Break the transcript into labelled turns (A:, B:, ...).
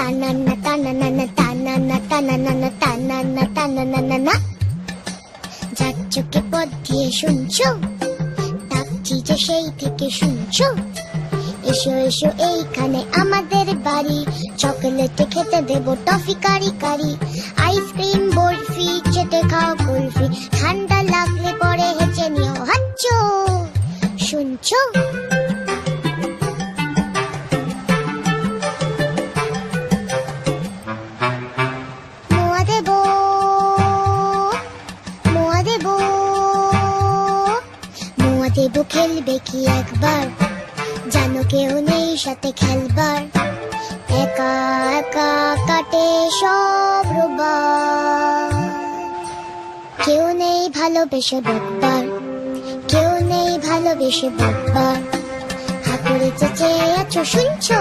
A: তানান্না তানানানা তানান্না তানানানা তানান্না তানানানা। যার চোখে পথ দিয়ে শুনছো, ডাকছি যে সেই থেকে শুনছো। এসো এসো এইখানে আমাদের বাড়ি, চকলেটে খেতে দেবো টফি কারি কারি। আইসক্রিম বরফি চেটে খাও কুলফি, ঠান্ডা লাগলে পরে হেঁচে নিও হাচ্চো। শুনছো? মোয়া দেবো, মোয়া দেবো, মোয়া দেবো খেলবে কি একবার, জানো কেউ নেই সাথে খেলবার। একা একা কাটে সব রোববার, কেউ নেই ভালোবেসে বকবার, কেউ নেই ভালোবেসে বকবার। হাতুড়ে চেঁচে আছো শুনছো?